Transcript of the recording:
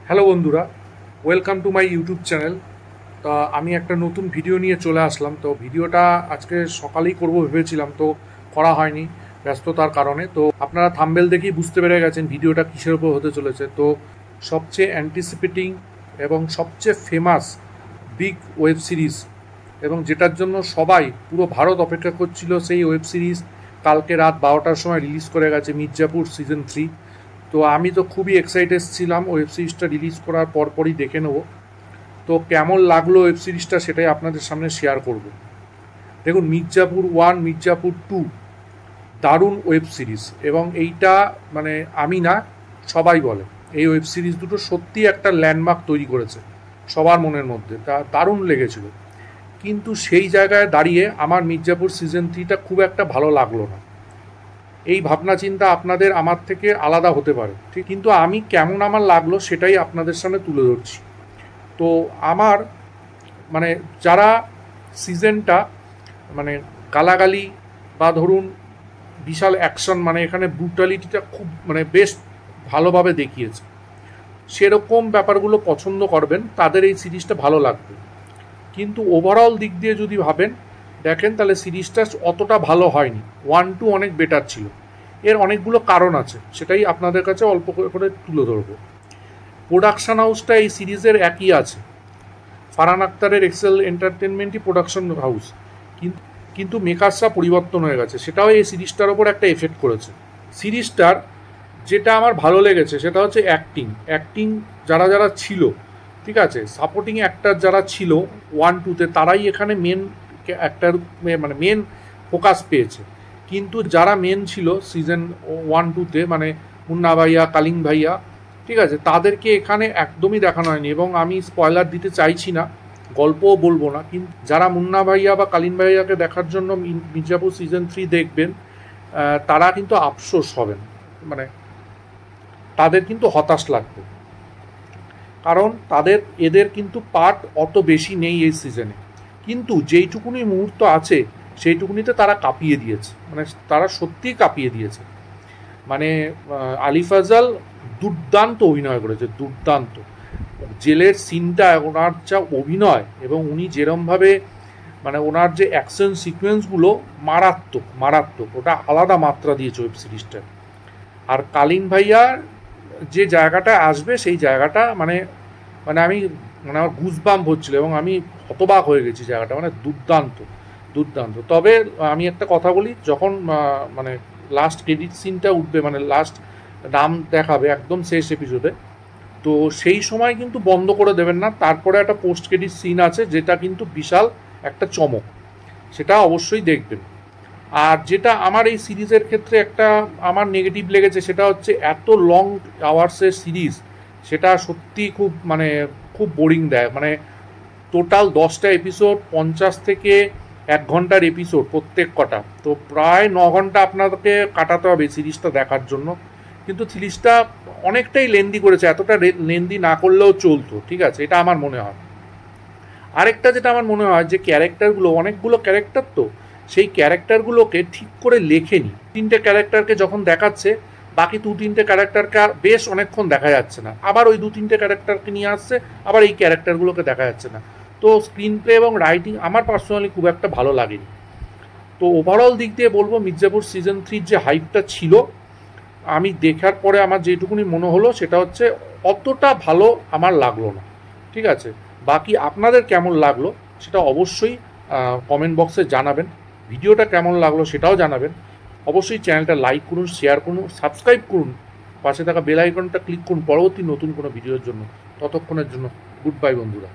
Hello বন্ধুরা, welcome to my YouTube channel. তা আমি একটা নতুন ভিডিও নিয়ে চলে আসলাম। তো ভিডিওটা আজকে সকালেই করব ভেবেছিলাম, তো করা হয়নি ব্যস্ততার কারণে। তো আপনারা থাম্বনেল দেখেই বুঝতে পেরে গেছেন ভিডিওটা কিসের উপর হতে চলেছে। তো সবচেয়ে অ্যান্টিসিপেটিং এবং সবচেয়ে ফেমাস বিগ ওয়েব সিরিজ, এবং যেটার জন্য সবাই পুরো ভারত অপেক্ষা করছিল, সেই ওয়েব সিরিজ কালকে রাত 12টার সময় রিলিজ করে গেছে, মির্জাপুর সিজন 3। তো আমি তো খুবই এক্সাইটেড ছিলাম ওয়েব সিরিজটা রিলিজ করার পরপরই দেখে নেব। তো কেমন লাগলো ওয়েব সিরিজটা সেটাই আপনাদের সামনে শেয়ার করব। দেখুন, মির্জাপুর 1, মির্জাপুর 2 দারুণ ওয়েব সিরিজ, এবং এইটা মানে আমি না, সবাই বলে এই ওয়েব সিরিজ দুটো সত্যি একটা ল্যান্ডমার্ক তৈরি করেছে সবার মনের মধ্যে। তা দারুণ লেগেছিল। কিন্তু সেই জায়গায় দাঁড়িয়ে আমার মির্জাপুর সিজন 3টা খুব একটা ভালো লাগলো না। এই ভাবনা চিন্তা আপনাদের আমার থেকে আলাদা হতে পারে, ঠিক, কিন্তু আমি কেমন আমার লাগলো সেটাই আপনাদের সামনে তুলে ধরছি। তো আমার মানে যারা সিজনটা মানে গালাগালি বা ধরুন বিশাল অ্যাকশন, মানে এখানে ব্রুটালিটিটা খুব মানে বেশ ভালোভাবে দেখিয়েছে, সেরকম ব্যাপারগুলো পছন্দ করবেন তাদের এই সিরিজটা ভালো লাগবে। কিন্তু ওভারঅল দিক দিয়ে যদি ভাবেন দেখেন, তাহলে সিরিজটা অতটা ভালো হয়নি। 1-2 অনেক বেটার ছিল। এর অনেকগুলো কারণ আছে, সেটাই আপনাদের কাছে অল্প করে তুলে ধরবো। প্রোডাকশন হাউসটা এই সিরিজের একই আছে, ফারহান আখতারের এক্সেল এন্টারটেনমেন্টই প্রোডাকশন হাউস, কিন্তু মেকার্সরা পরিবর্তন হয়ে গেছে, সেটাও এই সিরিজটার ওপর একটা এফেক্ট করেছে। সিরিজটার যেটা আমার ভালো লেগেছে সেটা হচ্ছে অ্যাক্টিং যারা যারা ছিল, ঠিক আছে, সাপোর্টিং অ্যাক্টার যারা ছিল 1-2-তে, তারাই এখানে মেন অ্যাক্টার মানে মেন ফোকাস পেয়েছে। কিন্তু যারা মেন ছিল সিজন 1-2-তে, মানে মুন্না ভাইয়া, কালিং ভাইয়া, ঠিক আছে, তাদেরকে এখানে একদমই দেখানো হয়নি। এবং আমি স্পয়লার দিতে চাইছি না, গল্পও বলবো না, কিন্তু যারা মুন্না ভাইয়া বা কালিন ভাইয়াকে দেখার জন্য মির্জাপুর সিজন 3 দেখবেন, তারা কিন্তু আফসোস হবেন, মানে তাদের কিন্তু হতাশ লাগবে। কারণ এদের কিন্তু পার্ট অত বেশি নেই এই সিজনে, কিন্তু যেইটুকুনি মুহূর্ত আছে সেইটুকুনিতে তারা কাঁপিয়ে দিয়েছে, মানে তারা সত্যিই কাঁপিয়ে দিয়েছে। মানে আলি ফাজাল দুর্দান্ত অভিনয় করেছে, দুর্দান্ত। জেলের সিনটা, ওনার যা অভিনয়, এবং উনি যেরমভাবে মানে ওনার যে অ্যাকশন সিকোয়েন্সগুলো মারাত্মক মারাত্মক, ওটা আলাদা মাত্রা দিয়েছে ওয়েব সিরিজটা। আর কালিন ভাইয়ার যে জায়গাটা আসবে সেই জায়গাটা মানে মানে আমি মানে আমার গুজবাম্প হচ্ছিল, এবং আমি হতবাক হয়ে গেছি জায়গাটা, মানে দুর্দান্ত দুর্দান্ত। তবে আমি একটা কথা বলি, যখন মানে লাস্ট ক্রেডিট সিনটা উঠবে, মানে লাস্ট নাম দেখাবে একদম শেষ এপিসোডে, তো সেই সময় কিন্তু বন্ধ করে দেবেন না, তারপরে একটা পোস্ট ক্রেডিট সিন আছে যেটা কিন্তু বিশাল একটা চমক, সেটা অবশ্যই দেখবেন। আর যেটা আমার এই সিরিজের ক্ষেত্রে একটা আমার নেগেটিভ লেগেছে, সেটা হচ্ছে এত লং আওয়ার্সের সিরিজ, সেটা সত্যি খুব বোরিং দেয়। মানে টোটাল 10টা এপিসোড, 50 থেকে 1 ঘন্টার এপিসোড প্রত্যেক কটা, তো প্রায় 9 ঘন্টা আপনাকে কাটাতে হবে সিরিজটা দেখার জন্য। কিন্তু সিরিজটা অনেকটাই লেন্দি করেছে, এতটা লেন্দি না করলেও চলতো, ঠিক আছে, এটা আমার মনে হয়। আরেকটা যেটা আমার মনে হয় যে ক্যারেক্টারগুলো, অনেকগুলো ক্যারেক্টার, তো সেই ক্যারেক্টারগুলোকে ঠিক করে লেখেনি। 3টে ক্যারেক্টারকে যখন দেখাচ্ছে, বাকি 2-3টে ক্যারেক্টারকে আর বেশ অনেকক্ষণ দেখা যাচ্ছে না, আবার ওই 2-3টে ক্যারেক্টারকে নিয়ে আসছে, আবার এই ক্যারেক্টারগুলোকে দেখা যাচ্ছে না। তো স্ক্রিন প্লে এবং রাইটিং আমার পার্সোনালি খুব একটা ভালো লাগেনি। তো ওভারঅল দিক দিয়ে বলবো, মির্জাপুর সিজন 3 যে হাইপটা ছিল, আমি দেখার পরে আমার যেটুকুনি মনে হলো সেটা হচ্ছে অতটা ভালো আমার লাগলো না, ঠিক আছে। বাকি আপনাদের কেমন লাগলো সেটা অবশ্যই কমেন্ট বক্সে জানাবেন। ভিডিওটা কেমন লাগলো সেটাও জানাবেন। অবশ্যই চ্যানেলটা লাইক করুন, শেয়ার করুন, সাবস্ক্রাইব করুন, পাশে থাকা বেল আইকনটা ক্লিক করুন পরবর্তী নতুন কোনো ভিডিওর জন্য। ততক্ষণের জন্য গুড বাই বন্ধুরা।